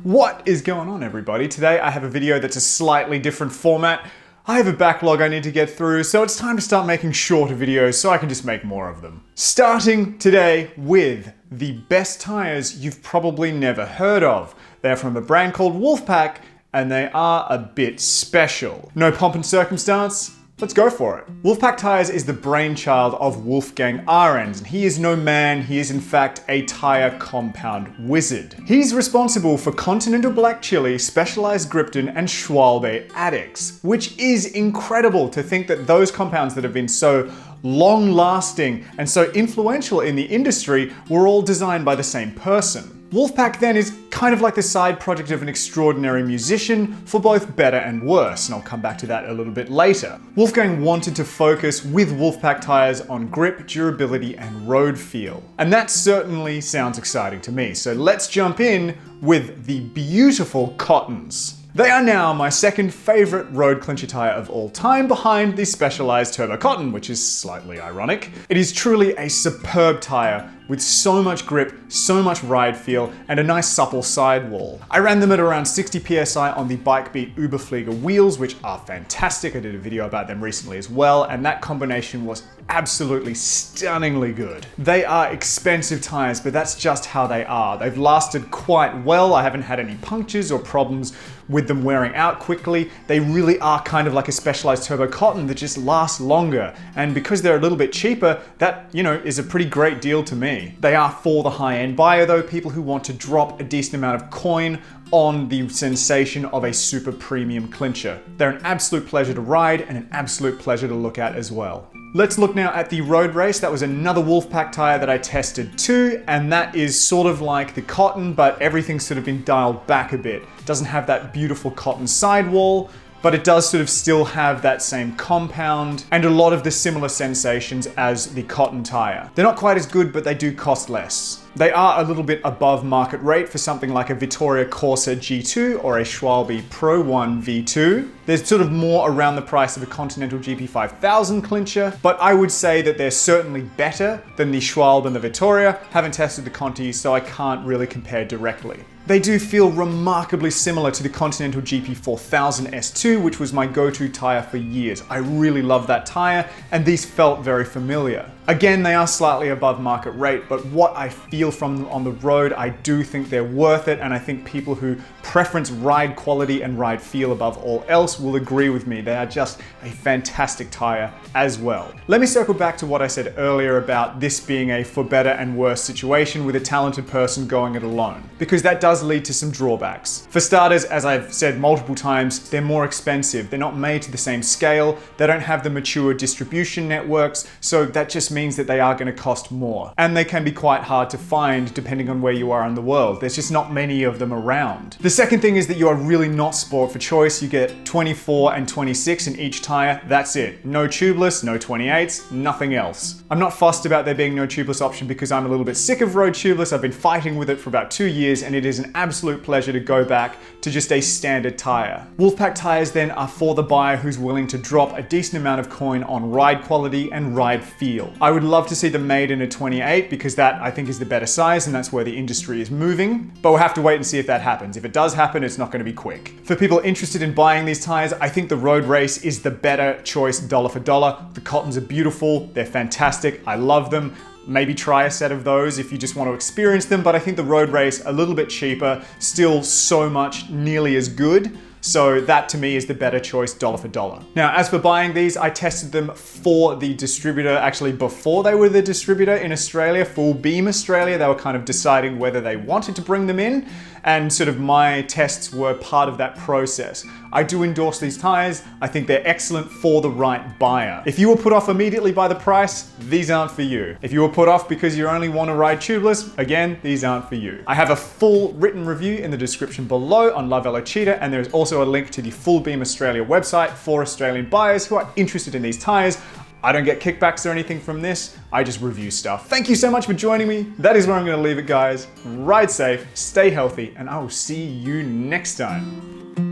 What is going on, everybody? Today I have a video that's a slightly different format. I have a backlog I need to get through, so it's time to start making shorter videos so I can just make more of them. Starting today with the best tires you've probably never heard of. They're from a brand called Wolfpack, and they are a bit special. No pomp and circumstance? Let's go for it. Wolfpack Tires is the brainchild of Wolfgang Ahrens, and he is no man, he is in fact a tire compound wizard. He's responsible for Continental Black Chili, Specialized Gripton, and Schwalbe Addicts, which is incredible to think that those compounds that have been so long-lasting and so influential in the industry were all designed by the same person. Wolfpack then is kind of like the side project of an extraordinary musician for both better and worse, and I'll come back to that a little bit later. Wolfgang wanted to focus with Wolfpack tires on grip, durability, and road feel. And that certainly sounds exciting to me, so let's jump in with the beautiful Cottons. They are now my second favorite road clincher tire of all time, behind the Specialized Turbo Cotton, which is slightly ironic. It is truly a superb tire with so much grip, so much ride feel, and a nice supple sidewall. I ran them at around 60 PSI on the Bikebeat Überflieger wheels, which are fantastic. I did a video about them recently as well, and that combination was absolutely stunningly good. They are expensive tires, but that's just how they are. They've lasted quite well. I haven't had any punctures or problems with them wearing out quickly. They really are kind of like a Specialized Turbo Cotton that just lasts longer. And because they're a little bit cheaper, that, is a pretty great deal to me. They are for the high-end buyer though, people who want to drop a decent amount of coin on the sensation of a super premium clincher. They're an absolute pleasure to ride and an absolute pleasure to look at as well. Let's look now at the Road Race. That was another Wolfpack tire that I tested too, and that is sort of like the Cotton, but everything's sort of been dialed back a bit. It doesn't have that beautiful Cotton sidewall, but it does sort of still have that same compound and a lot of the similar sensations as the Cotton tire. They're not quite as good, but they do cost less. They are a little bit above market rate for something like a Vittoria Corsa G2 or a Schwalbe Pro 1 V2. There's sort of more around the price of a Continental GP5000 clincher, but I would say that they're certainly better than the Schwalbe and the Vittoria. Haven't tested the Conti, so I can't really compare directly. They do feel remarkably similar to the Continental GP4000 S2, which was my go-to tire for years. I really love that tire, and these felt very familiar. Again, they are slightly above market rate, but what I feel from them on the road, I do think they're worth it, and I think people who preference ride quality and ride feel above all else will agree with me. They are just a fantastic tire as well. Let me circle back to what I said earlier about this being a for better and worse situation with a talented person going it alone, because that does lead to some drawbacks. For starters, as I've said multiple times, they're more expensive. They're not made to the same scale. They don't have the mature distribution networks, so that just means that they are going to cost more. And they can be quite hard to find depending on where you are in the world. There's just not many of them around. The second thing is that you are really not sport for choice. You get 24 and 26 in each tire. That's it. No tubeless, no 28s, nothing else. I'm not fussed about there being no tubeless option because I'm a little bit sick of road tubeless. I've been fighting with it for about 2 years, and it is an absolute pleasure to go back to just a standard tire. Wolfpack tires then are for the buyer who's willing to drop a decent amount of coin on ride quality and ride feel. I would love to see them made in a 28 because that I think is the better size, and that's where the industry is moving, but we'll have to wait and see if that happens. If it does happen, it's not going to be quick. For people interested in buying these tires, I think the Road Race is the better choice dollar for dollar. The Cottons are beautiful, they're fantastic, I love them. Maybe try a set of those if you just want to experience them, but I think the Road Race a little bit cheaper, still so much nearly as good. So that to me is the better choice dollar for dollar. Now, as for buying these, I tested them for the distributor, actually before they were the distributor in Australia, Full Beam Australia. They were kind of deciding whether they wanted to bring them in, and sort of my tests were part of that process. I do endorse these tires. I think they're excellent for the right buyer. If you were put off immediately by the price, these aren't for you. If you were put off because you only want to ride tubeless, again, these aren't for you. I have a full written review in the description below on La Velocita, and there's also a link to the Full Beam Australia website for Australian buyers who are interested in these tires. I don't get kickbacks or anything from this. I just review stuff. Thank you so much for joining me. That is where I'm going to leave it, guys. Ride safe, stay healthy, and I will see you next time.